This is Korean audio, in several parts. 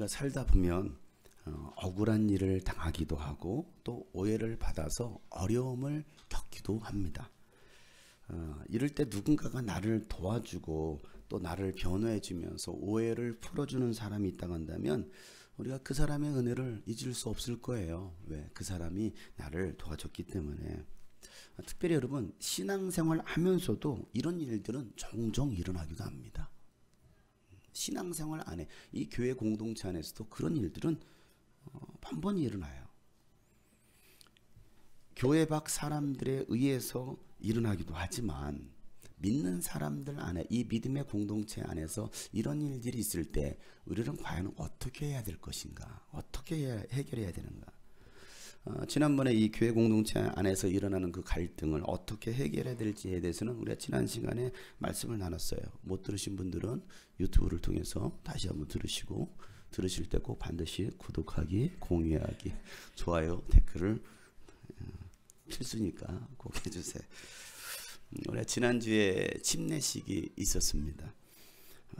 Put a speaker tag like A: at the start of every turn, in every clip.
A: 우리가 살다 보면 억울한 일을 당하기도 하고 또 오해를 받아서 어려움을 겪기도 합니다. 이럴 때 누군가가 나를 도와주고 또 나를 변호해 주면서 오해를 풀어주는 사람이 있다고 한다면 우리가 그 사람의 은혜를 잊을 수 없을 거예요. 왜? 그 사람이 나를 도와줬기 때문에. 특별히 여러분, 신앙생활 하면서도 이런 일들은 종종 일어나기도 합니다. 신앙생활 안에, 이 교회 공동체 안에서도 그런 일들은 번번이 일어나요. 교회 밖 사람들에 의해서 일어나기도 하지만 믿는 사람들 안에, 이 믿음의 공동체 안에서 이런 일들이 있을 때 우리는 과연 어떻게 해야 될 것인가? 어떻게 해결해야 되는가? 지난번에 이 교회 공동체 안에서 일어나는 그 갈등을 어떻게 해결해야 될지에 대해서는 우리가 지난 시간에 말씀을 나눴어요. 못 들으신 분들은 유튜브를 통해서 다시 한번 들으시고, 들으실 때 꼭 반드시 구독하기, 공유하기, 좋아요, 댓글을 필수니까 꼭 해주세요. 우리가 지난주에 침례식이 있었습니다.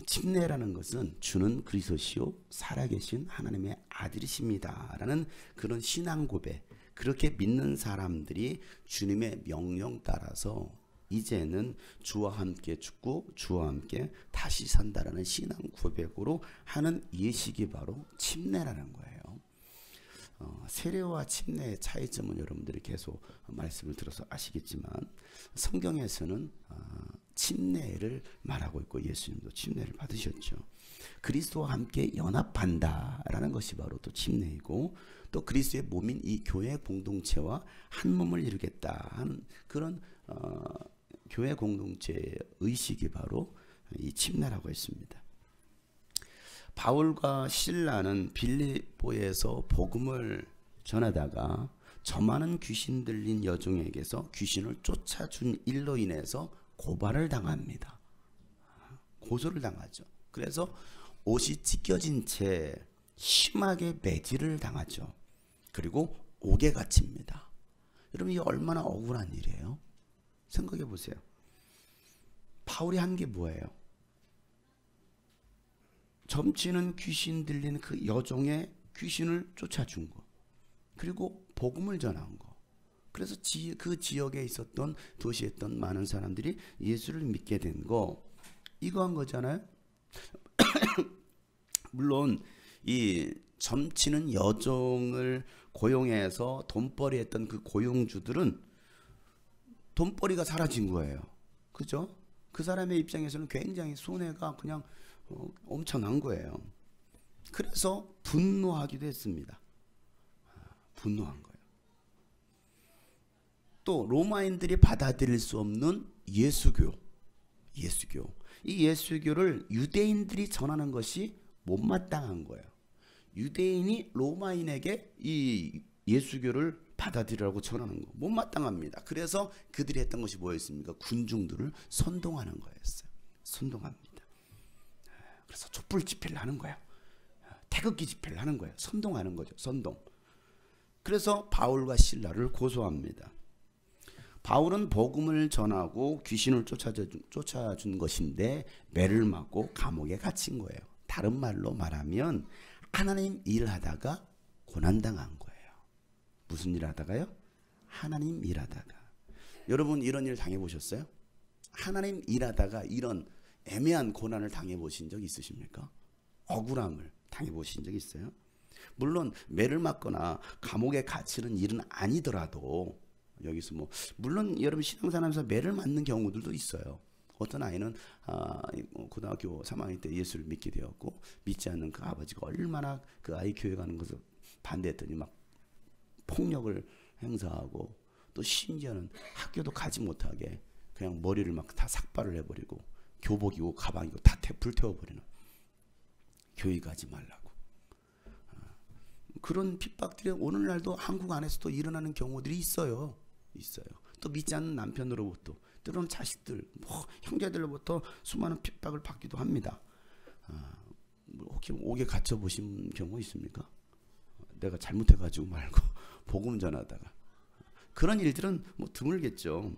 A: 침례라는 것은 주는 그리스도시요 살아계신 하나님의 아들이십니다 라는 그런 신앙 고백, 그렇게 믿는 사람들이 주님의 명령 따라서 이제는 주와 함께 죽고 주와 함께 다시 산다라는 신앙 고백으로 하는 예식이 바로 침례라는 거예요. 세례와 침례의 차이점은 여러분들이 계속 말씀을 들어서 아시겠지만 성경에서는 침례를 말하고 있고 예수님도 침례를 받으셨죠. 그리스도와 함께 연합한다라는 것이 바로 또 침례이고, 또 그리스도의 몸인 이 교회 공동체와 한 몸을 이루겠다 하는 그런 교회 공동체의 의식이 바로 이 침례라고 했습니다. 바울과 실라는 빌립보에서 복음을 전하다가 저 많은 귀신 들린 여종에게서 귀신을 쫓아준 일로 인해서 고발을 당합니다. 고소를 당하죠. 그래서 옷이 찢겨진 채 심하게 매질을 당하죠. 그리고 옥에 갇힙니다. 여러분, 이게 얼마나 억울한 일이에요? 생각해 보세요. 바울이 한 게 뭐예요? 점치는 귀신 들린 그 여종의 귀신을 쫓아준 거, 그리고 복음을 전한 거. 그래서 그 지역에 있었던, 도시에 있던 많은 사람들이 예수를 믿게 된 거, 이거 한 거잖아요. 물론 이 점치는 여종을 고용해서 돈벌이 했던 그 고용주들은 돈벌이가 사라진 거예요. 그죠? 그 사람의 입장에서는 굉장히 손해가 그냥 엄청난 거예요. 그래서 분노하기도 했습니다. 분노한 거예요. 또 로마인들이 받아들일 수 없는 예수교. 이 예수교를 유대인들이 전하는 것이 못마땅한 거예요. 유대인이 로마인에게 이 예수교를 받아들이라고 전하는 거 못마땅합니다. 그래서 그들이 했던 것이 뭐였습니까? 군중들을 선동하는 거였어요. 선동합니다. 그래서 촛불 집회를 하는 거예요. 태극기 집회를 하는 거예요. 선동하는 거죠. 선동. 그래서 바울과 실라를 고소합니다. 바울은 복음을 전하고 귀신을 쫓아준 것인데 매를 맞고 감옥에 갇힌 거예요. 다른 말로 말하면 하나님 일하다가 고난당한 거예요. 무슨 일 하다가요? 하나님 일하다가. 여러분, 이런 일 당해보셨어요? 하나님 일하다가 이런 애매한 고난을 당해보신 적 있으십니까? 억울함을 당해보신 적 있어요? 물론 매를 맞거나 감옥에 갇히는 일은 아니더라도 여기서 물론 여러분 신앙생활하면서 매를 맞는 경우들도 있어요. 어떤 아이는 고등학교 3학년 때 예수를 믿게 되었고, 믿지 않는 그 아버지가 얼마나 그 아이 교회 가는 것을 반대했더니 막 폭력을 행사하고, 또 심지어는 학교도 가지 못하게 그냥 머리를 막 다 삭발을 해버리고 교복이고 가방이고 다 불태워버리는, 교회 가지 말라고. 그런 핍박들이 오늘날도 한국 안에서도 일어나는 경우들이 있어요. 또 믿지 않는 남편으로부터, 때로는 자식들, 형제들로부터 수많은 핍박을 받기도 합니다. 혹시 옥에 갇혀 보신 경우 있습니까? 내가 잘못해가지고 말고 복음 전하다가. 그런 일들은 드물겠죠.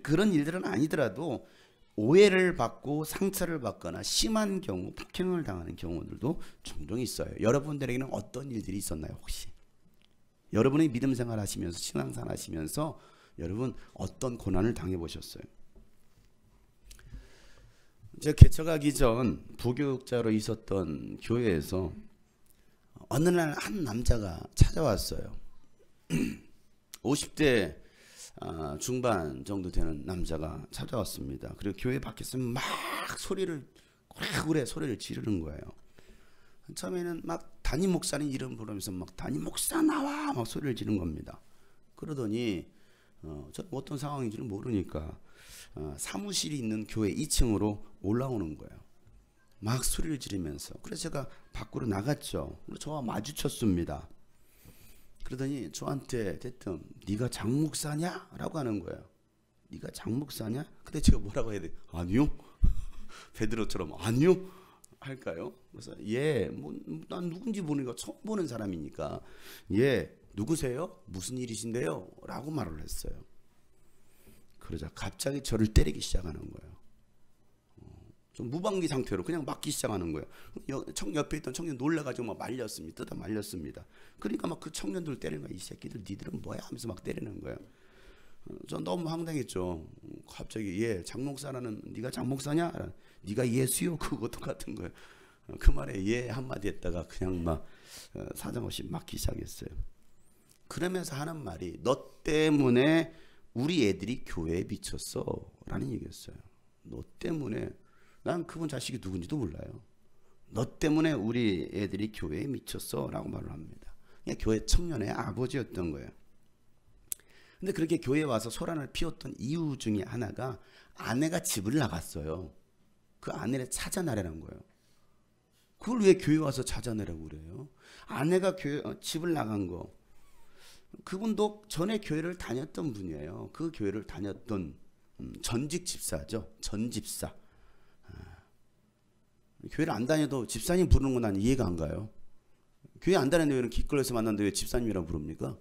A: 그런 일들은 아니더라도 오해를 받고 상처를 받거나 심한 경우 폭행을 당하는 경우들도 종종 있어요. 여러분들에게는 어떤 일들이 있었나요? 혹시 여러분이 믿음 생활 하시면서 신앙생활 하시면서 여러분 어떤 고난을 당해보셨어요? 제가 개척하기 전 부교육자로 있었던 교회에서 어느 날 한 남자가 찾아왔어요. 50대 중반 정도 되는 남자가 찾아왔습니다. 그리고 교회 밖에서 막 소리를 고래고래 소리를 지르는 거예요. 처음에는 막 담임 목사님 이름 부르면서 막 담임 목사 나와 막 소리를 지르는 겁니다. 그러더니 저 어떤 상황인지는 모르니까 사무실이 있는 교회 2층으로 올라오는 거예요. 막 소리를 지르면서. 그래서 제가 밖으로 나갔죠. 저와 마주쳤습니다. 그러더니 저한테 대뜸 네가 장 목사냐? 라고 하는 거예요. 네가 장 목사냐? 근데 제가 뭐라고 해야 돼? 아니요. 베드로처럼 아니요 할까요? 그래서 예, 뭐 난 누군지 모르니까 처음 보는 사람이니까 예, 누구세요? 무슨 일이신데요? 라고 말을 했어요. 그러자 갑자기 저를 때리기 시작하는 거예요. 좀 무방비 상태로 그냥 맞기 시작하는 거예요. 옆에 있던 청년 놀라가지고 막 말렸습니다. 뜯어 말렸습니다. 그러니까 막 그 청년들 때리는 거야. 이 새끼들 니들은 뭐야 하면서 막 때리는 거예요. 전 너무 황당했죠. 갑자기 예, 장목사라는 네가 장목사냐? 네가 예수요? 그거 똑같은 거예요. 그 말에 예 한마디 했다가 그냥 막 사정없이 맞기 시작했어요. 그러면서 하는 말이 너 때문에 우리 애들이 교회에 미쳤어 라는 얘기였어요. 너 때문에. 난 그분 자식이 누군지도 몰라요. 너 때문에 우리 애들이 교회에 미쳤어 라고 말을 합니다. 그냥 교회 청년의 아버지였던 거예요. 근데 그렇게 교회에 와서 소란을 피웠던 이유 중에 하나가 아내가 집을 나갔어요. 그 아내를 찾아내라는 거예요. 그걸 왜 교회 와서 찾아내라고 그래요? 아내가 집을 나간 거. 그분도 전에 교회를 다녔던 분이에요. 그 교회를 다녔던 전직 집사죠. 전 집사. 교회를 안 다녀도 집사님 부르는 건 난 이해가 안 가요. 교회 안 다니는데 왜 길거리에서 만났는데 왜 집사님이라고 부릅니까?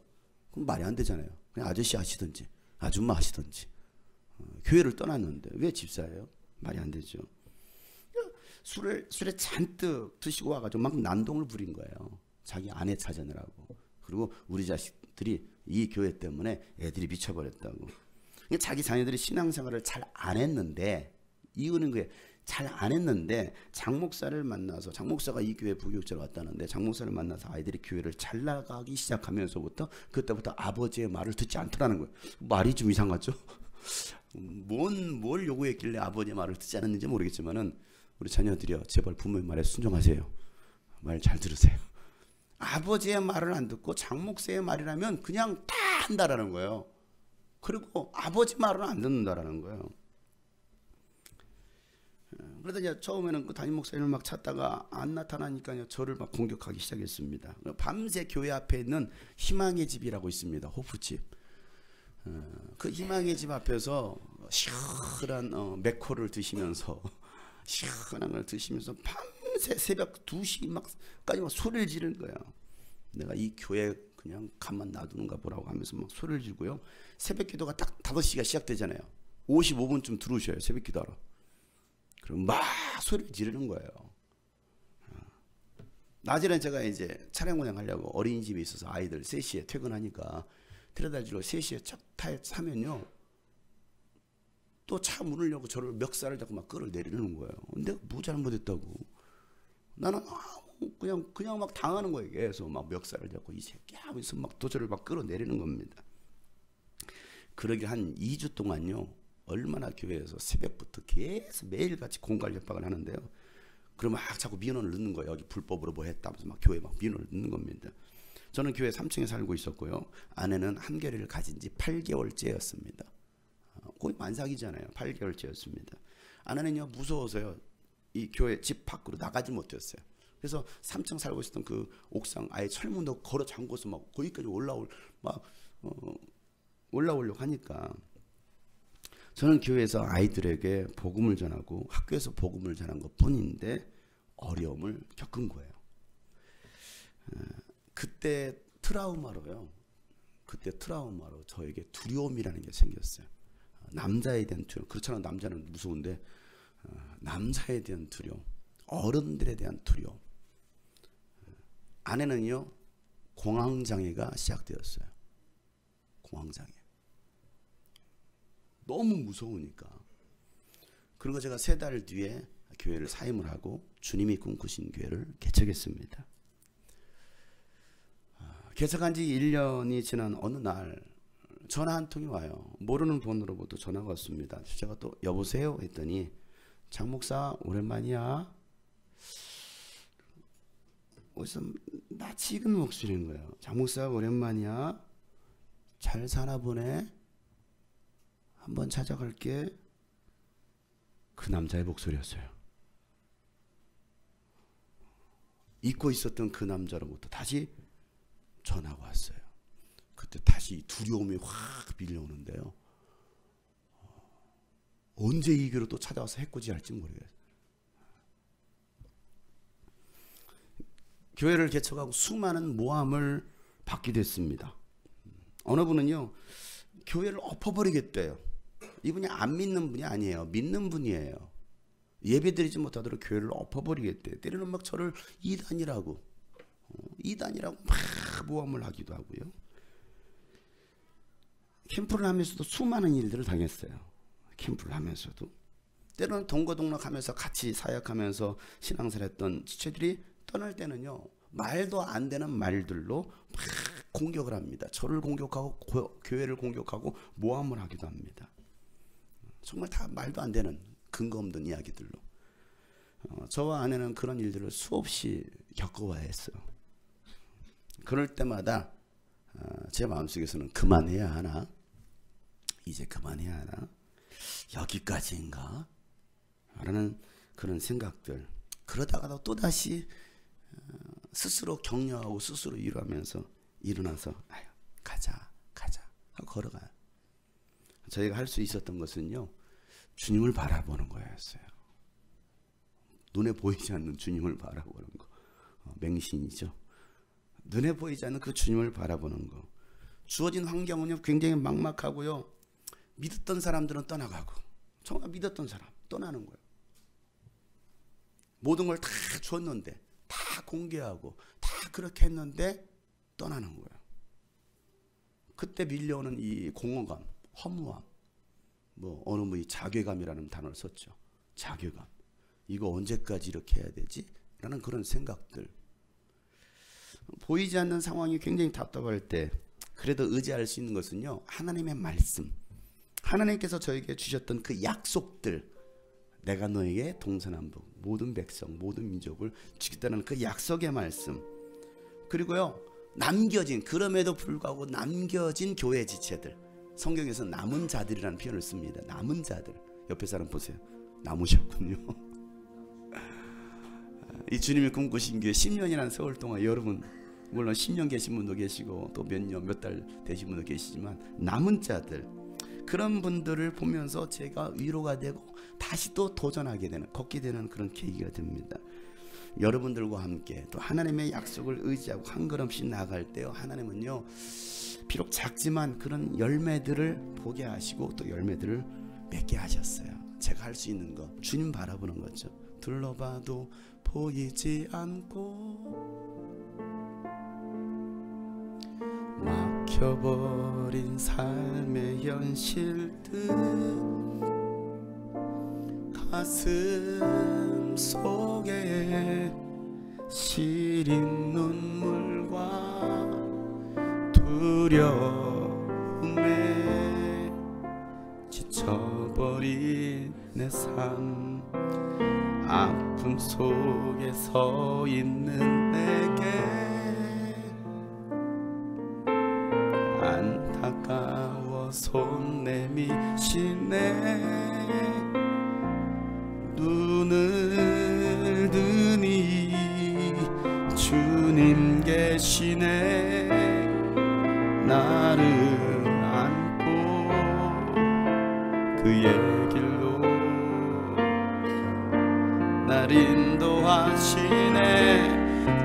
A: 그럼 말이 안 되잖아요. 그냥 아저씨 하시든지 아줌마 하시든지. 교회를 떠났는데 왜 집사예요? 말이 안 되죠. 술에 잔뜩 드시고 와가지고 막 난동을 부린 거예요. 자기 아내 찾아내라고. 그리고 우리 자식들이 이 교회 때문에 애들이 미쳐버렸다고. 자기 자녀들이 신앙생활을 잘 안 했는데 이유는 그게 잘 안 했는데 장 목사를 만나서 장 목사가 이 교회 부교육자로 왔다는데 장 목사를 만나서 아이들이 교회를 잘 나가기 시작하면서부터 그때부터 아버지의 말을 듣지 않더라는 거예요. 말이 좀 이상하죠? 뭘 요구했길래 아버지의 말을 듣지 않았는지 모르겠지만은 우리 자녀들이요 제발 부모의 말에 순종하세요. 말 잘 들으세요. 아버지의 말을 안 듣고 장 목사의 말이라면 그냥 다 한다라는 거예요. 그리고 아버지 말은 안 듣는다라는 거예요. 그러다 이제 처음에는 그 담임 목사님을 막 찾다가 안 나타나니까요 저를 막 공격하기 시작했습니다. 밤새 교회 앞에 있는 희망의 집이라고 있습니다. 호프집. 그 희망의 집 앞에서 시원한 맥코를 드시면서 시원한 걸 드시면서 밤새 새벽 2시 막까지 막 소리를 지르는 거예요. 내가 이 교회 그냥 가만 놔두는가 보라고 하면서 막 소리를 지르고요. 새벽 기도가 딱 5시가 시작되잖아요. 55분쯤 들어오셔요. 새벽 기도하러. 그럼 막 소리를 지르는 거예요. 낮에는 제가 이제 차량 운행하려고 어린이집에 있어서 아이들 3시에 퇴근하니까 데려다 주러 3시에 차 타면요. 또 차 문을 열고 저를 멱살을 잡고 막 끌어내리는 거예요. 근데 뭐 잘못했다고. 나는 그냥 막 당하는 거예요. 계속 막 멱살을 잡고 이 새끼야 하면서 막 도저를 막 끌어내리는 겁니다. 그러게 한 2주 동안요. 얼마나 교회에서 새벽부터 계속 매일같이 공갈 협박을 하는데요. 그러면 막 자꾸 민원을 넣는 거예요. 여기 불법으로 뭐 했다면서 막 교회에 막 민원을 넣는 겁니다. 저는 교회 3층에 살고 있었고요. 아내는 한겨레를 가진 지 8개월째였습니다. 거의 만삭이잖아요. 8개월째였습니다. 아내는요 무서워서요. 이 교회 집 밖으로 나가지 못했어요. 그래서 3층 살고 있었던 그 옥상 아예 철문도 걸어 잠궈서 막 거기까지 올라오려고 하니까 저는 교회에서 아이들에게 복음을 전하고 학교에서 복음을 전한 것뿐인데 어려움을 겪은 거예요. 그때 트라우마로 저에게 두려움이라는 게 생겼어요. 남자에 대한 두려움. 그렇잖아. 남자는 무서운데 남자에 대한 두려움, 어른들에 대한 두려움. 아내는요 공황장애가 시작되었어요. 공황장애. 너무 무서우니까. 그리고 제가 3달 뒤에 교회를 사임을 하고 주님이 꿈꾸신 교회를 개척했습니다. 개척한 지 1년이 지난 어느 날 전화 한 통이 와요. 모르는 번호로부터 전화가 왔습니다. 제가 또 여보세요 했더니 장 목사 오랜만이야. 어디서 낯익은 목소리인 거예요. 장 목사 오랜만이야. 잘 사나 보네. 한번 찾아갈게. 그 남자의 목소리였어요. 잊고 있었던 그 남자로부터 다시 전화가 왔어요. 그때 다시 두려움이 확 밀려오는데요. 언제 이 교회로 또 찾아와서 해코지할지 모르겠어요. 교회를 개척하고 수많은 모함을 받게 됐습니다. 어느 분은요 교회를 엎어버리겠대요. 이분이 안 믿는 분이 아니에요. 믿는 분이에요. 예배드리지 못하도록 교회를 엎어버리겠대요. 때로는 막 저를 이단이라고 막 모함을 하기도 하고요. 캠프를 하면서도 수많은 일들을 당했어요. 캠프를 하면서도 때로는 동거동락하면서 같이 사역하면서 신앙생활 했던 지체들이 떠날 때는요 말도 안 되는 말들로 막 공격을 합니다. 저를 공격하고 교회를 공격하고 모함을 하기도 합니다. 정말 다 말도 안 되는 근거 없는 이야기들로. 저와 아내는 그런 일들을 수없이 겪어와야 했어요. 그럴 때마다 제 마음속에서는 그만해야 하나? 이제 그만해야 하나? 여기까지인가? 라는 그런 생각들. 그러다가도 또다시 스스로 격려하고 스스로 위로하면서 일어나서 아유, 가자 하고 걸어가요. 저희가 할 수 있었던 것은요 주님을 바라보는 거였어요. 눈에 보이지 않는 주님을 바라보는 거. 맹신이죠. 눈에 보이지 않는 그 주님을 바라보는 거. 주어진 환경은요 굉장히 막막하고요. 믿었던 사람들은 떠나가고 정말 믿었던 사람 떠나는 거예요. 모든 걸 다 줬는데 다 공개하고 다 그렇게 했는데 떠나는 거예요. 그때 밀려오는 이 공허감, 허무함, 뭐 어느 분이 자괴감이라는 단어를 썼죠. 자괴감. 이거 언제까지 이렇게 해야 되지? 라는 그런 생각들. 보이지 않는 상황이 굉장히 답답할 때 그래도 의지할 수 있는 것은요 하나님의 말씀, 하나님께서 저에게 주셨던 그 약속들, 내가 너에게 동서남북 모든 백성 모든 민족을 지키겠다는 그 약속의 말씀, 그리고요 남겨진, 그럼에도 불구하고 남겨진 교회 지체들, 성경에서 남은 자들이라는 표현을 씁니다. 남은 자들. 옆에 사람 보세요. 남으셨군요. 이 주님이 꿈꾸신 교회 10년이라는 세월 동안 여러분 물론 10년 계신 분도 계시고 또 몇 년 몇 달 되신 분도 계시지만 남은 자들, 그런 분들을 보면서 제가 위로가 되고 다시 또 도전하게 되는, 걷게 되는 그런 계기가 됩니다. 여러분들과 함께 또 하나님의 약속을 의지하고 한 걸음씩 나아갈 때요 하나님은요 비록 작지만 그런 열매들을 보게 하시고 또 열매들을 맺게 하셨어요. 제가 할 수 있는 거 주님 바라보는 거죠. 둘러봐도 보이지 않고 막혀버린 삶의 현실들, 가슴 속에 시린 눈물과 두려움에 지쳐버린 내 삶, 아픔 속에 서 있는 내게 안타까워 손 내미시네. 눈을 드니 주님 계시네. 나를 안고 그의 길로 날 인도하시네.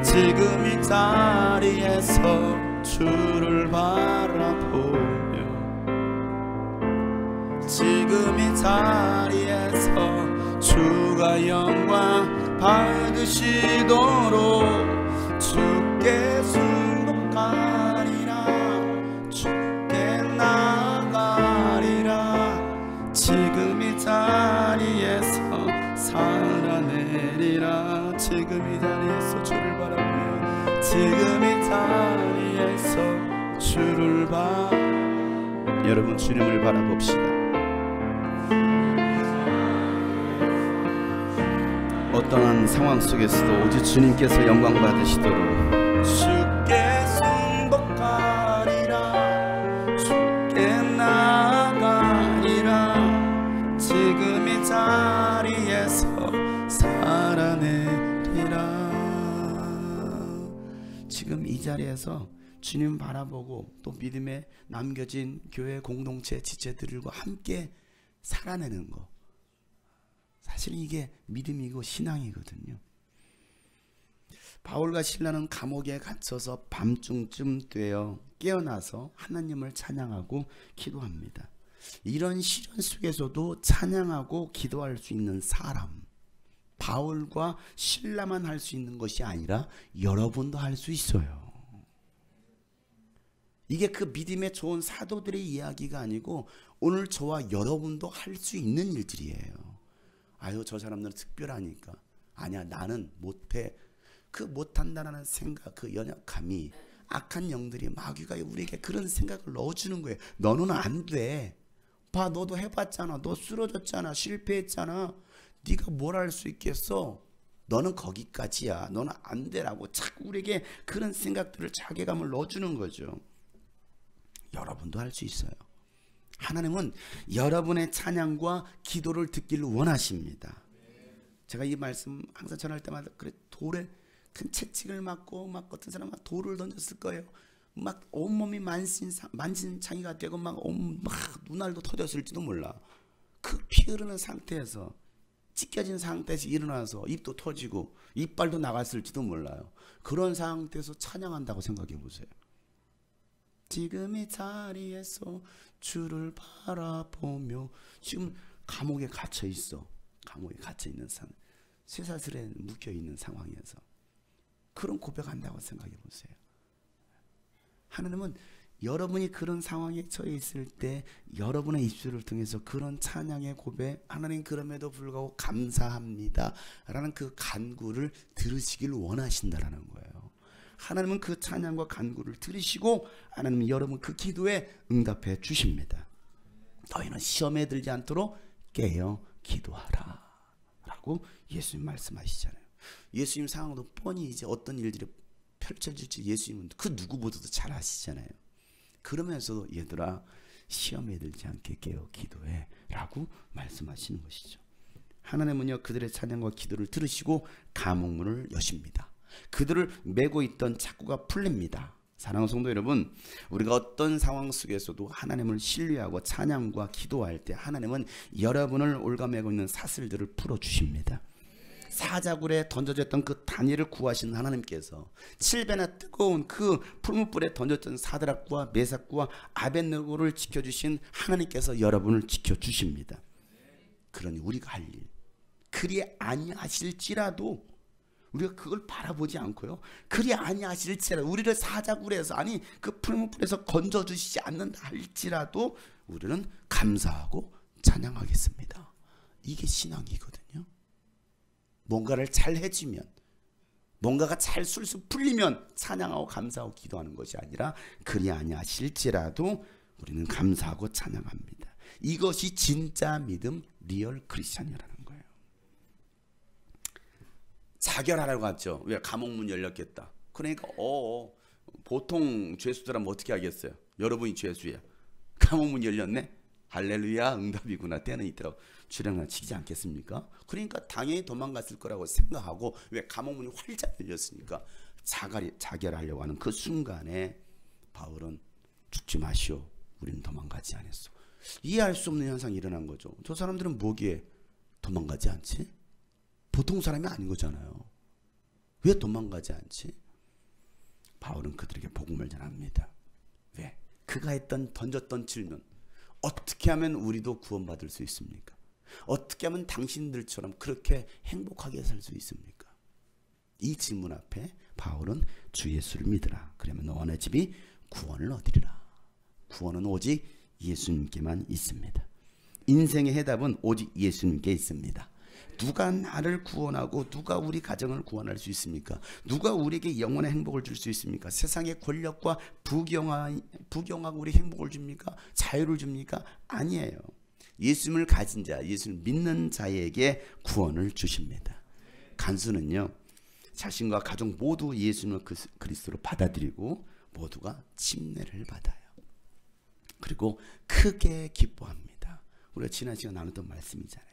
A: 지금 이 자리에서 주를 바라보며 지금 이 자리에서 주가 영광 받으시도록 주께 순복하리라 주께 나가리라 지금 이 자리에서 살아내리라 지금 이 자리에서 주를 바라보며 지금 이 자리에서 주를 여러분 주님을 바라봅시다. 어떠한 상황 속에서도 오직 주님께서 영광 받으시도록 주께 순복하리라 주께 나가리라 지금 이 자리에서 살아내리라. 지금 이 자리에서 주님 바라보고 또 믿음에 남겨진 교회 공동체 지체들과 함께 살아내는 거, 사실 이게 믿음이고 신앙이거든요. 바울과 실라는 감옥에 갇혀서 밤중쯤 되어 깨어나서 하나님을 찬양하고 기도합니다. 이런 시련 속에서도 찬양하고 기도할 수 있는 사람, 바울과 실라만 할 수 있는 것이 아니라 여러분도 할 수 있어요. 이게 그 믿음의 좋은 사도들의 이야기가 아니고 오늘 저와 여러분도 할 수 있는 일들이에요. 아유, 저 사람들은 특별하니까. 아니야, 나는 못해. 그 못한다는 생각, 그 연약함이, 악한 영들이, 마귀가 우리에게 그런 생각을 넣어주는 거예요. 너는 안 돼. 봐, 너도 해봤잖아. 너 쓰러졌잖아. 실패했잖아. 네가 뭘 할 수 있겠어? 너는 거기까지야. 너는 안 되라고 자꾸 우리에게 그런 생각들을, 자괴감을 넣어주는 거죠. 여러분도 할 수 있어요. 하나님은 여러분의 찬양과 기도를 듣기를 원하십니다. 제가 이 말씀 항상 전할 때마다 그래, 돌에 큰 채찍을 맞고 막 어떤 사람은 돌을 던졌을 거예요. 막 온몸이 만신창이가 되고 막 눈알도 터졌을지도 몰라. 그 피 흐르는 상태에서, 찢겨진 상태에서 일어나서 입도 터지고 이빨도 나갔을지도 몰라요. 그런 상태에서 찬양한다고 생각해 보세요. 지금 이 자리에서 주를 바라보며, 지금 감옥에 갇혀 있어. 감옥에 갇혀 있는 쇠사슬에 묶여 있는 상황에서 그런 고백한다고 생각해 보세요. 하나님은 여러분이 그런 상황에 처해 있을 때 여러분의 입술을 통해서 그런 찬양의 고백, 하나님 그럼에도 불구하고 감사합니다 라는 그 간구를 들으시길 원하신다라는 거예요. 하나님은 그 찬양과 간구를 들으시고 하나님은 여러분 그 기도에 응답해 주십니다. 너희는 시험에 들지 않도록 깨어 기도하라 라고 예수님 말씀하시잖아요. 예수님 상황도 뻔히 이제 어떤 일들이 펼쳐질지 예수님은 그 누구보다도 잘 아시잖아요. 그러면서도 얘들아 시험에 들지 않게 깨어 기도해 라고 말씀하시는 것이죠. 하나님은요 그들의 찬양과 기도를 들으시고 감옥문을 여십니다. 그들을 메고 있던 착고가 풀립니다. 사랑하는 성도 여러분, 우리가 어떤 상황 속에서도 하나님을 신뢰하고 찬양과 기도할 때 하나님은 여러분을 올가매고 있는 사슬들을 풀어주십니다. 사자굴에 던져졌던 그 다니엘을 구하신 하나님께서 7배나 뜨거운 그 풀무불에 던졌던 사드락과 메삭과 아벳느고를 지켜주신 하나님께서 여러분을 지켜주십니다. 그러니 우리가 할 일, 그리 아니하실지라도 우리가 그걸 바라보지 않고요, 그리 아니하실지라도 우리를 사자굴에서, 아니 그 풀무불에서 건져주시지 않는다 할지라도 우리는 감사하고 찬양하겠습니다. 이게 신앙이거든요. 뭔가를 잘 해주면, 뭔가가 잘 술술 풀리면 찬양하고 감사하고 기도하는 것이 아니라 그리 아니하실지라도 우리는 감사하고 찬양합니다. 이것이 진짜 믿음, 리얼 크리스찬이라는 거예요. 자결하라고 했죠. 왜? 감옥문 열렸겠다. 그러니까 보통 죄수들은 어떻게 하겠어요? 여러분이 죄수야. 감옥문 열렸네? 할렐루야, 응답이구나. 때는 있더라고. 주량을 치지 않겠습니까? 그러니까 당연히 도망갔을 거라고 생각하고, 왜? 감옥문이 활짝 열렸으니까 자결하려고 하는 그 순간에 바울은 죽지 마시오, 우리는 도망가지 않았어. 이해할 수 없는 현상이 일어난 거죠. 저 사람들은 뭐기에 도망가지 않지? 보통 사람이 아닌 거잖아요. 왜 도망가지 않지? 바울은 그들에게 복음을 전합니다. 왜? 그가 던졌던 질문, 어떻게 하면 우리도 구원받을 수 있습니까? 어떻게 하면 당신들처럼 그렇게 행복하게 살 수 있습니까? 이 질문 앞에 바울은 주 예수를 믿으라. 그러면 너와 내 집이 구원을 얻으리라. 구원은 오직 예수님께만 있습니다. 인생의 해답은 오직 예수님께 있습니다. 누가 나를 구원하고 누가 우리 가정을 구원할 수 있습니까? 누가 우리에게 영원의 행복을 줄 수 있습니까? 세상의 권력과 부경하고 우리 행복을 줍니까? 자유를 줍니까? 아니에요. 예수님을 가진 자, 예수를 믿는 자에게 구원을 주십니다. 간수는요, 자신과 가족 모두 예수님을 그리스도로 받아들이고 모두가 침례를 받아요. 그리고 크게 기뻐합니다. 우리가 지난 시간 나눴던 말씀이잖아요.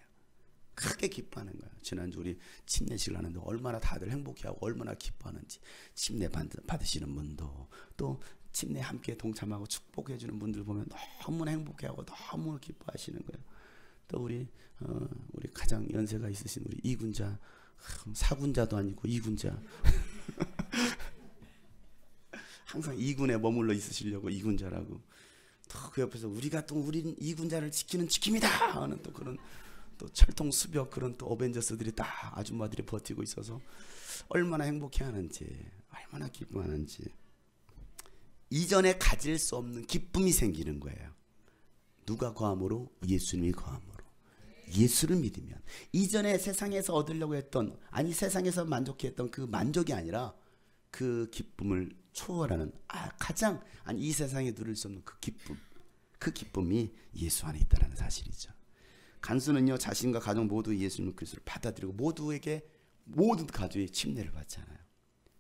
A: 크게 기뻐하는 거예요. 지난주 우리 침례식을 하는데 얼마나 다들 행복해하고 얼마나 기뻐하는지, 침례 받으시는 분도 또 침례 함께 동참하고 축복해 주는 분들 보면 너무나 행복해하고 너무 기뻐하시는 거예요. 또 우리 가장 연세가 있으신 우리 이군자, 사군자도 아니고 이군자 항상 이군에 머물러 있으시려고 이군자라고, 또 그 옆에서 우리가 또 우리 이군자를 지킵니다 하는 또 그런 또 철통 수벽 그런 또 어벤져스들이 다 아줌마들이 버티고 있어서 얼마나 행복해하는지, 얼마나 기뻐하는지. 이전에 가질 수 없는 기쁨이 생기는 거예요. 누가 거함으로? 예수님이 거함으로. 예수를 믿으면 이전에 세상에서 얻으려고 했던, 아니 세상에서 만족했던 그 만족이 아니라 그 기쁨을 초월하는 가장, 아니 이 세상에 누릴 수 없는 그 기쁨, 그 기쁨이 예수 안에 있다는 사실이죠. 간수는요, 자신과 가족 모두 예수님 그리스도를 받아들이고 모두에게, 모든 가족이 침례를 받잖아요.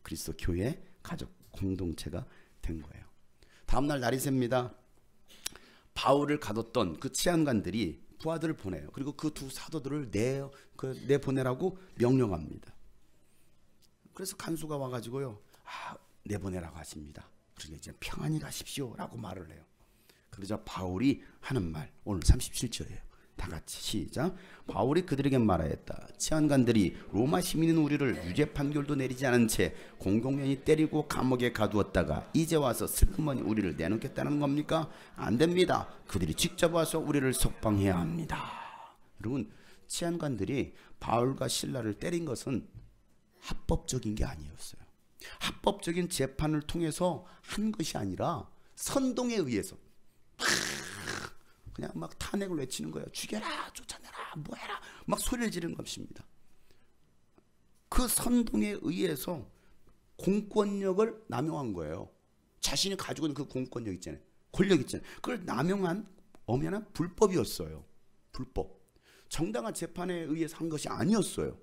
A: 그리스도 교회 가족 공동체가 된 거예요. 다음날 날이 셉니다. 바울을 가뒀던 그 치안관들이 부하들을 보내요. 그리고 그 두 사도들을 내보내라고 명령합니다. 그래서 간수가 와가지고요, 내보내라고 하십니다. 그러니까 이제 평안히 가십시오라고 말을 해요. 그러자 바울이 하는 말, 오늘 37절이에요. 다 같이 시작. 바울이 그들에게 말하였다. 치안관들이 로마 시민인 우리를 유죄 판결도 내리지 않은 채 공공연히 때리고 감옥에 가두었다가 이제 와서 슬그머니 우리를 내놓겠다는 겁니까? 안 됩니다. 그들이 직접 와서 우리를 석방해야 합니다. 여러분, 치안관들이 바울과 실라를 때린 것은 합법적인 게 아니었어요. 합법적인 재판을 통해서 한 것이 아니라 선동에 의해서 그냥 막 탄핵을 외치는 거예요. 죽여라, 쫓아내라, 뭐해라, 막 소리를 지르는 것입니다. 그 선동에 의해서 공권력을 남용한 거예요. 자신이 가지고 있는 그 공권력 있잖아요, 권력 있잖아요. 그걸 남용한 엄연한 불법이었어요. 불법. 정당한 재판에 의해서 한 것이 아니었어요.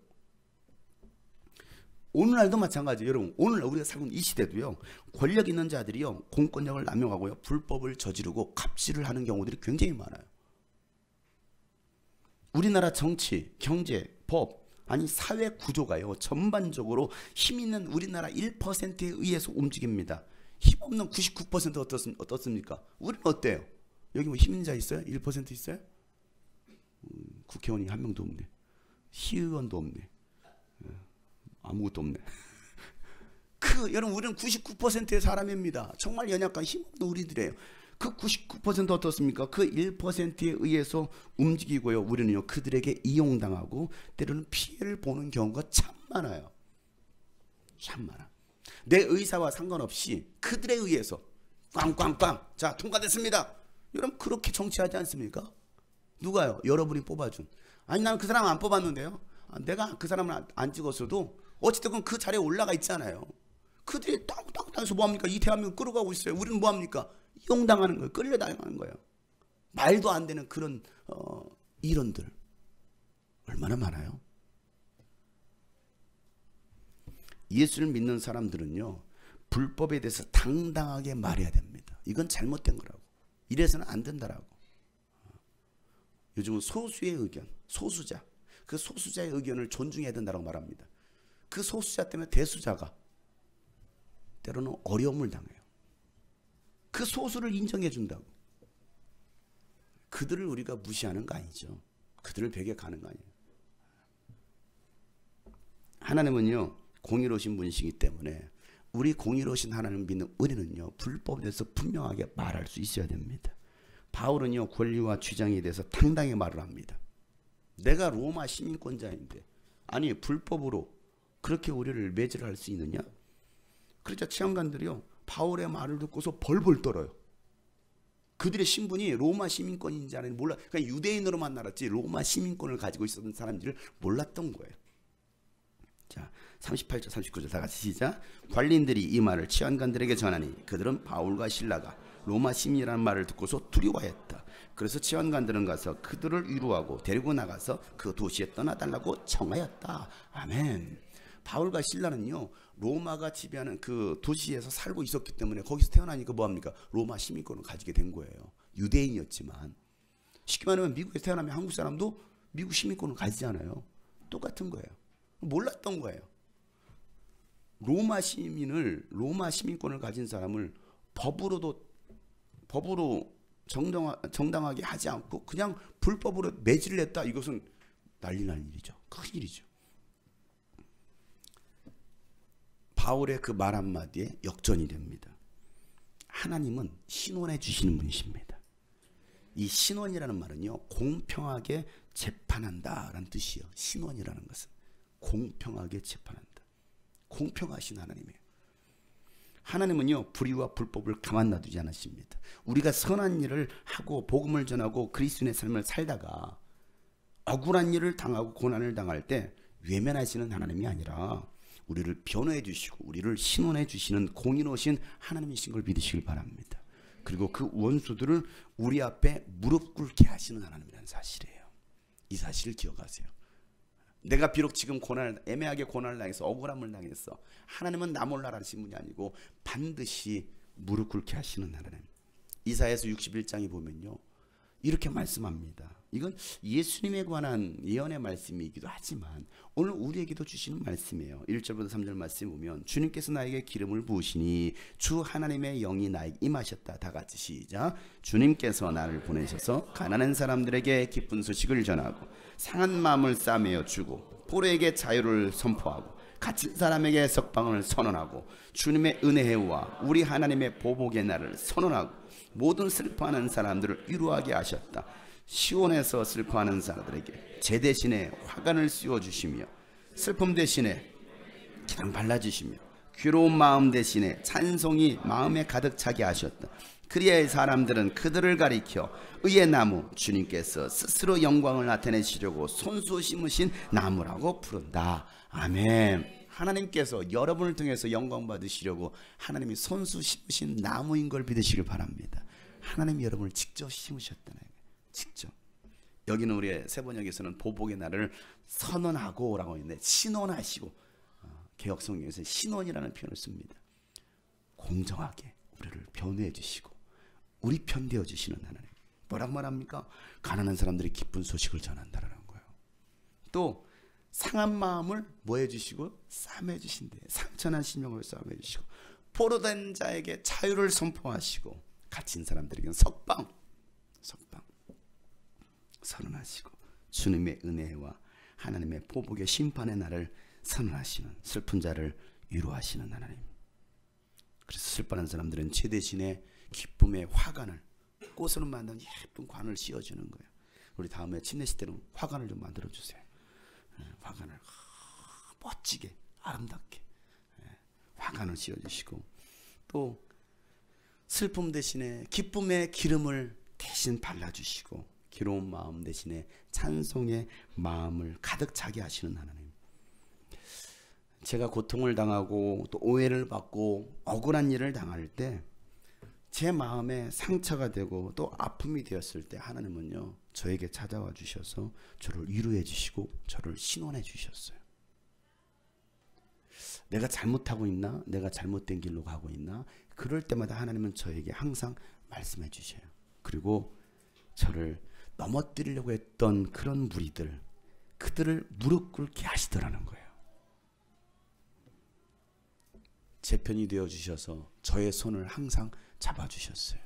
A: 오늘날도 마찬가지예요. 여러분, 오늘날 우리가 살고 있는 이 시대도요, 권력 있는 자들이요, 공권력을 남용하고요, 불법을 저지르고 갑질을 하는 경우들이 굉장히 많아요. 우리나라 정치, 경제, 법, 아니 사회 구조가요, 전반적으로 힘 있는 우리나라 1%에 의해서 움직입니다. 힘없는 99% 어떻습니까? 우리는 어때요? 여기 뭐 힘 있는 자 있어요? 1% 있어요? 국회의원이 한 명도 없네. 시의원도 없네. 아무것도 없네. 여러분, 우리는 99%의 사람입니다. 정말 연약한 힘없는 우리들이에요. 그 99% 어떻습니까? 그 1%에 의해서 움직이고요. 우리는요, 그들에게 이용당하고 때로는 피해를 보는 경우가 참 많아요. 참 많아. 내 의사와 상관없이 그들에 의해서 꽝꽝꽝, 자 통과됐습니다. 여러분, 그렇게 정치하지 않습니까? 누가요? 여러분이 뽑아준. 아니 나는 그 사람 안 뽑았는데요. 내가 그 사람을 안 찍었어도 어쨌든 그 자리에 올라가 있잖아요. 그들이 땅땅땅해서 뭐합니까? 이 대한민국 끌어가고 있어요. 우리는 뭐합니까? 이용당하는 거예요. 끌려다니는 거예요. 말도 안 되는 그런 일원들 얼마나 많아요. 예수를 믿는 사람들은요, 불법에 대해서 당당하게 말해야 됩니다. 이건 잘못된 거라고, 이래서는 안 된다라고. 요즘은 소수의 의견, 소수자, 그 소수자의 의견을 존중해야 된다고 말합니다. 그 소수자 때문에 대수자가 때로는 어려움을 당해요. 그 소수를 인정해 준다고. 그들을 우리가 무시하는 거 아니죠. 그들을 배격하는 거 아니에요. 하나님은요, 공의로우신 분이시기 때문에 우리 공의로우신 하나님을 믿는 우리는요, 불법에 대해서 분명하게 말할 수 있어야 됩니다. 바울은요 권리와 주장에 대해서 당당히 말을 합니다. 내가 로마 시민권자인데 아니 불법으로 그렇게 우리를 매질할 수 있느냐? 그러자 치안관들이요 바울의 말을 듣고서 벌벌 떨어요. 그들의 신분이 로마 시민권인지 아닌지 몰라. 그냥 유대인으로만 알았지 로마 시민권을 가지고 있었던 사람들을 몰랐던 거예요. 자, 38절 39절 다 같이 시작. 관리인들이 이 말을 치안관들에게 전하니 그들은 바울과 실라가 로마 시민이라는 말을 듣고서 두려워했다. 그래서 치안관들은 가서 그들을 위로하고 데리고 나가서 그 도시에 떠나달라고 청하였다. 아멘. 바울과 실라는요 로마가 지배하는 그 도시에서 살고 있었기 때문에 거기서 태어나니까 뭐합니까? 로마 시민권을 가지게 된 거예요. 유대인이었지만 쉽게 말하면 미국에서 태어나면 한국 사람도 미국 시민권을 가지잖아요. 똑같은 거예요. 몰랐던 거예요. 로마 시민권을 가진 사람을 법으로 정당하게 하지 않고 그냥 불법으로 매질을 했다. 이것은 난리 날 일이죠. 큰 일이죠. 바울의 그 말 한마디에 역전이 됩니다. 하나님은 신원해 주시는 분이십니다. 이 신원이라는 말은요 공평하게 재판한다라는 뜻이에요. 신원이라는 것은 공평하게 재판한다. 공평하신 하나님이에요. 하나님은요 불의와 불법을 가만 놔두지 않으십니다. 우리가 선한 일을 하고 복음을 전하고 그리스도인의 삶을 살다가 억울한 일을 당하고 고난을 당할 때 외면하시는 하나님이 아니라 우리를 변호해 주시고 우리를 신원해 주시는 공의로우신 하나님이신 걸 믿으시길 바랍니다. 그리고 그 원수들을 우리 앞에 무릎 꿇게 하시는 하나님이라는 사실이에요. 이 사실을 기억하세요. 내가 비록 지금 애매하게 고난을 당해서 억울함을 당했어. 하나님은 나 몰라 하시는 분이 아니고 반드시 무릎 꿇게 하시는 하나님. 이사야서 61장에 보면요 이렇게 말씀합니다. 이건 예수님에 관한 예언의 말씀이기도 하지만 오늘 우리에게도 주시는 말씀이에요. 1절부터 3절 말씀 보면 주님께서 나에게 기름을 부으시니 주 하나님의 영이 나에게 임하셨다. 다 같이 시작. 주님께서 나를 보내셔서 가난한 사람들에게 기쁜 소식을 전하고 상한 마음을 싸매어 주고 포로에게 자유를 선포하고 갇힌 사람에게 석방을 선언하고 주님의 은혜와 우리 하나님의 보복의 날을 선언하고 모든 슬퍼하는 사람들을 위로하게 하셨다. 시온에서 슬퍼하는 사람들에게 제 대신에 화관을 씌워주시며 슬픔 대신에 기름 발라주시며 괴로운 마음 대신에 찬송이 마음에 가득 차게 하셨다. 그리하여 사람들은 그들을 가리켜 의의 나무 주님께서 스스로 영광을 나타내시려고 손수 심으신 나무라고 부른다. 아멘. 하나님께서 여러분을 통해서 영광 받으시려고 하나님이 손수 심으신 나무인 걸 믿으시길 바랍니다. 하나님이 여러분을 직접 심으셨다는 거예요. 직접. 여기는 우리의 세번역에서는 보복의 날을 선언하고 라고 했는데 신원하시고 개혁성경에서 신원이라는 표현을 씁니다. 공정하게 우리를 변호해 주시고 우리 편 되어 주시는 하나님. 뭐라고 말합니까? 가난한 사람들이 기쁜 소식을 전한다라는 거예요. 또 상한 마음을 뭐 해주시고 싸매 주신대. 상처난 심령을 싸매 주시고 포로된 자에게 자유를 선포하시고 갇힌 사람들에게는 석방 선언하시고 주님의 은혜와 하나님의 보복의 심판의 날을 선언하시는 슬픈 자를 위로하시는 하나님. 그래서 슬퍼하는 사람들은 제 대신에 기쁨의 화관을 꽃으로 만든 예쁜 관을 씌워주는 거예요. 우리 다음에 침례식 때는 화관을 좀 만들어주세요. 화관을 멋지게 아름답게 화관을 씌워주시고 또 슬픔 대신에 기쁨의 기름을 대신 발라주시고 괴로운 마음 대신에 찬송의 마음을 가득 차게 하시는 하나님. 제가 고통을 당하고 또 오해를 받고 억울한 일을 당할 때 제 마음에 상처가 되고 또 아픔이 되었을 때 하나님은요 저에게 찾아와 주셔서 저를 위로해 주시고 저를 신원해 주셨어요. 내가 잘못하고 있나? 내가 잘못된 길로 가고 있나? 그럴 때마다 하나님은 저에게 항상 말씀해 주셔요. 그리고 저를 넘어뜨리려고 했던 그런 무리들, 그들을 무릎 꿇게 하시더라는 거예요. 제 편이 되어 주셔서 저의 손을 항상 잡아주셨어요.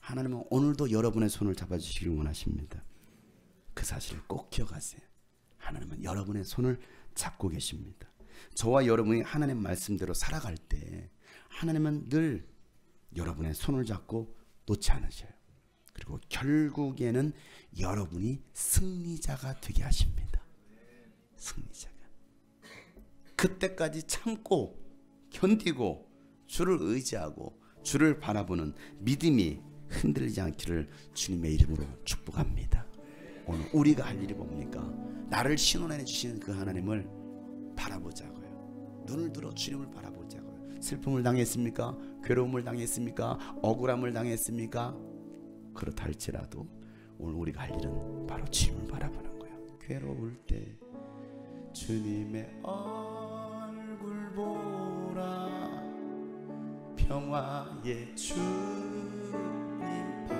A: 하나님은 오늘도 여러분의 손을 잡아주시길 원하십니다. 그 사실을 꼭 기억하세요. 하나님은 여러분의 손을 잡고 계십니다. 저와 여러분이 하나님 말씀대로 살아갈 때 하나님은 늘 여러분의 손을 잡고 놓지 않으셔요. 그리고 결국에는 여러분이 승리자가 되게 하십니다. 승리자가. 그때까지 참고 견디고 주를 의지하고 주를 바라보는 믿음이 흔들리지 않기를 주님의 이름으로 축복합니다. 오늘 우리가 할 일이 뭡니까? 나를 신원해 주시는 그 하나님을 바라보자고요. 눈을 들어 주님을 바라보자고요. 슬픔을 당했습니까? 괴로움을 당했습니까? 억울함을 당했습니까? 그렇다 할지라도 오늘 우리가 할 일은 바로 주님을 바라보는 거예요. 괴로울 때 주님의 얼굴 보라, 평화의 주님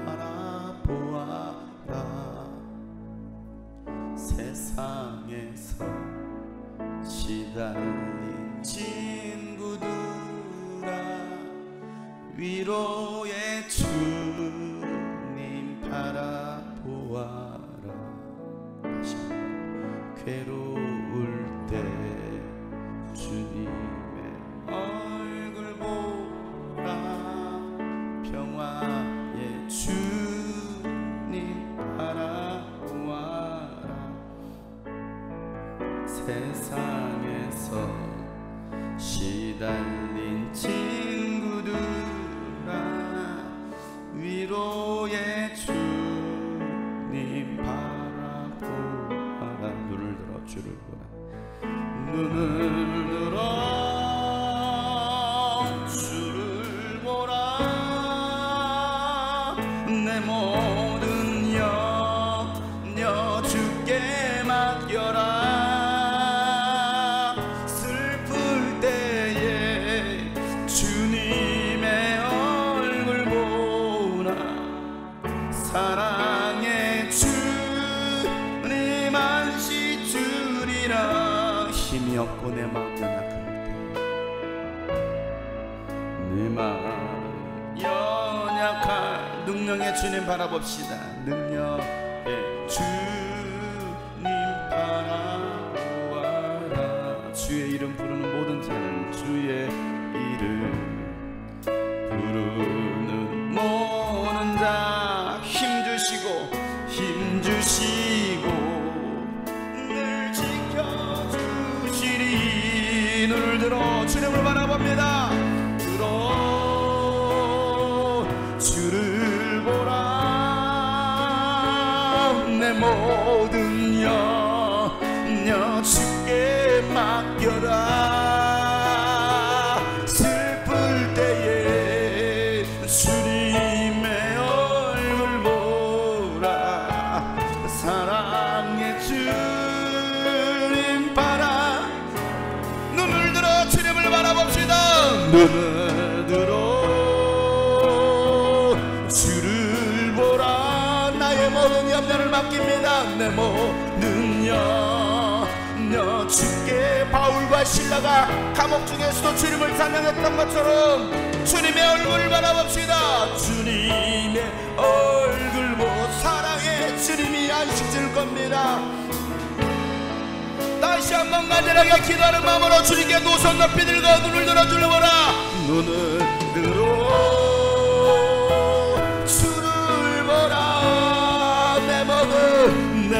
A: 바라보아라. 세상에서 시달린 친구들아, 위로의 주님 바라보아라. 괴로울 때 주님의 얼굴 보라, 평화의 주님 바라보아라. 세상에서 시달린 친구들아, 위로의 주님 바라보아라. 눈을 들어 주를 보라. 눈을 들어 주를 보라. 내 모든 염려 주께 맡겨라. 슬플 때에 주님의 얼굴 보라. 사랑의 주님 안시 주리라. 힘이 없고 내 마음 연약할 때, 내 마음 연약할 능력의 주님 바라봅시다. 능력의 주님 바라보아라. 주의 이름 부르는 모든 자는 주의 이름 부르는 모든 자 힘 주시고 늘 지켜주시리. 눈을 들어 주님을 바라봅니다. 들어 주를 보라. 내 모든 염려 주께 맡겨라. 슬플 때에 주님의 얼굴 보라. 사랑의 주님 바라. 눈을 들어 주님을 바라봅시다. 눈을 들어 주를 보라. 나의 모든 염려를 맡깁니다. 내 모든 염려 주께. 바울과 신라가 감옥 중에서도 주님을 찬양했던 것처럼 주님의 얼굴을 바라봅시다. 주님의 얼굴 보고 사랑의 주님이 안식 줄 겁니다. 다시 한번 간절하게 기도하는 마음으로 주님께 두 손 높이 들고 눈을 들어 주를 보라. 눈을 들어 주를 보라. 내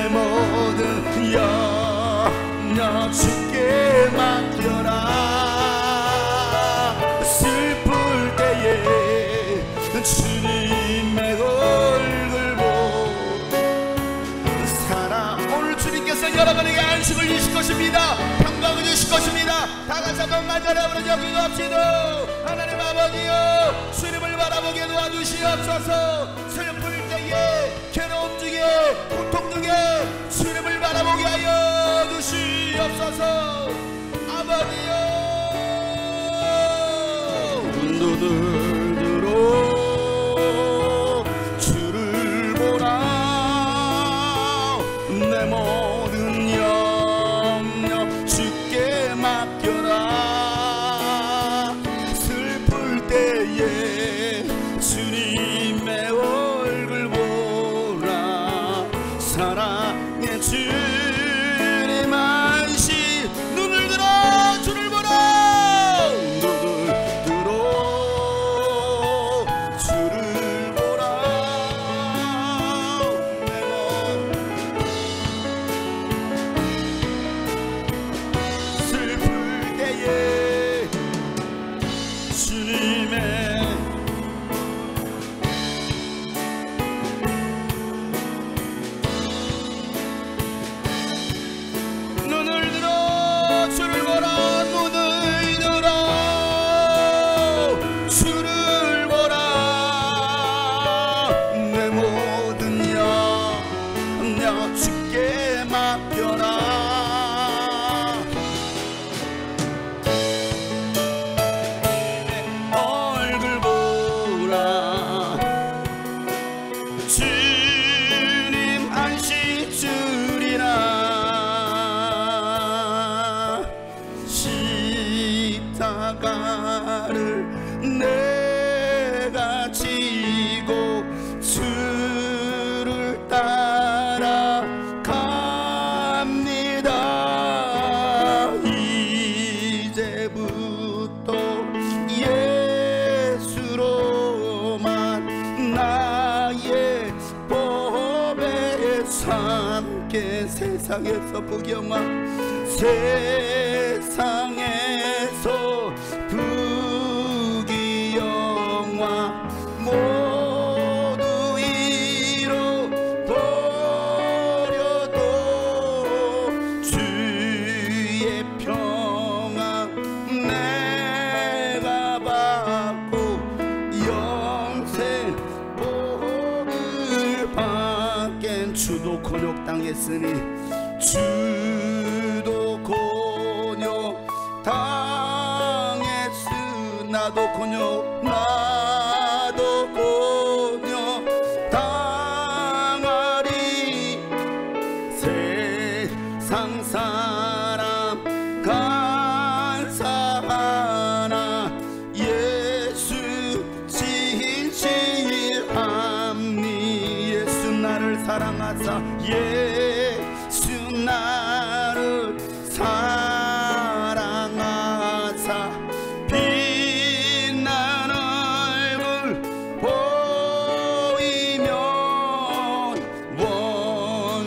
A: 모든 염려 주께 맡겨라. 슬플 때에 주님의 얼굴 보고 살아. 오늘 주님께서 여러분에게 안식을 주실 것입니다. 평강을 주실 것입니다. 다같이 한번 간절히 기도합시다. 하나님 아버지여, 주님을 바라보게 도와주시옵소서. 슬플 때에, 괴로움 중에, 고통 중에 주님을 바라보게 하여 주시옵소서. 아버지여, 눈을 들어 주를 보라. 내 모든 염려 주께 맡겨라. 슬플 때에 주님의 얼굴 보라. 사랑의 주님 안시. 눈을 들어 주를 보라. 눈을 들어 십자가를 내가 지고 주를 따라갑니다. 이제부터 예수로만 나의 법에 삼게. 세상에서 부경한 세상에서 부귀영화 모두 잃어버려도 주의 평안 내가 받고 영생 복을 받겐. 주도 곤욕당했으니 주도 곤욕 당했으. 나도 곤욕 당하리. 세상 사람 간사하나 예수 진실함니. 예수 나를 사랑하사 예수 나를 사랑하사 빛난 얼굴 보이면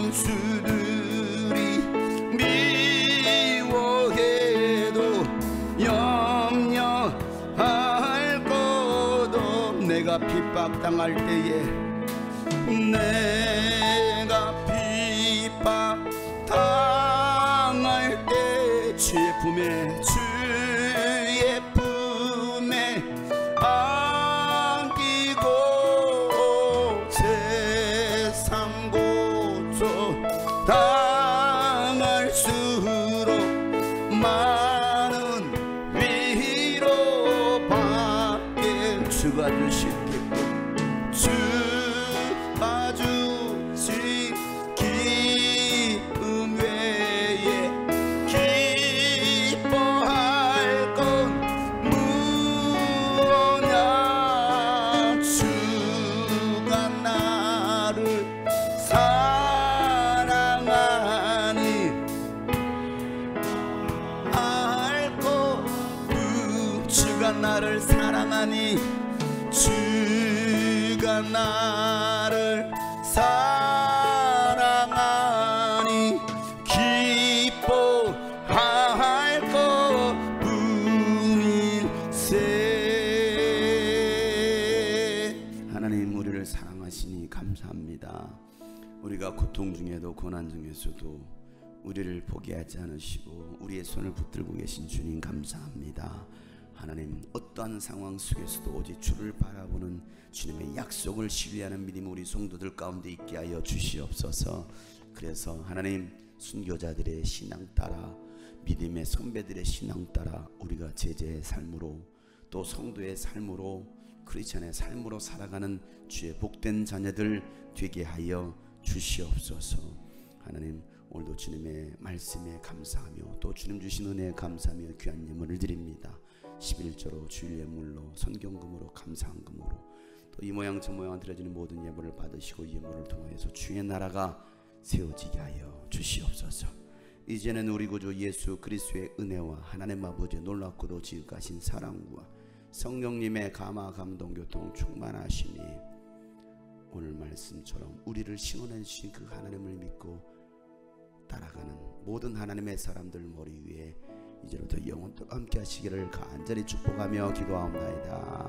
A: 원수들이 미워해도 염려할 것 없. 내가 핍박당할 때에 내가 핍박당할 때 주의 품에 안기고 세상 고초 당할수록 많은 위로받게. 주가 주신 주가 주신 기쁨 외에 기뻐할 건 무엇냐. 주가 나를 사랑하니 알고. 주가 나를 사랑하니 주가 나를 사랑하니 기뻐할 것뿐일세. 하나님 우리를 사랑하시니 감사합니다. 우리가 고통 중에도 고난 중에서도 우리를 포기하지 않으시고 우리의 손을 붙들고 계신 주님 감사합니다. 하나님 어떠한 상황 속에서도 오직 주를 바라보는 주님의 약속을 신뢰하는 믿음 우리 성도들 가운데 있게 하여 주시옵소서. 그래서 하나님 순교자들의 신앙 따라 믿음의 선배들의 신앙 따라 우리가 제자의 삶으로 또 성도의 삶으로 크리스천의 삶으로 살아가는 주의 복된 자녀들 되게 하여 주시옵소서. 하나님 오늘도 주님의 말씀에 감사하며 또 주님 주신 은혜에 감사하며 귀한 예물을 드립니다. 11조로 주일 예물로 선경금으로 감사한금으로 또 이 모양 저 모양 드려지는 모든 예물을 받으시고 이 예물을 통하여서 주의 나라가 세워지게 하여 주시옵소서. 이제는 우리 구주 예수 그리스도의 은혜와 하나님 아버지의 놀랍고도 지극하신 사랑과 성령님의 감화 감동 교통 충만하시니 오늘 말씀처럼 우리를 신원해 주신 그 하나님을 믿고 따라가는 모든 하나님의 사람들 머리 위에 이제부터 영원토록 함께 하시기를 간절히 축복하며 기도하옵나이다.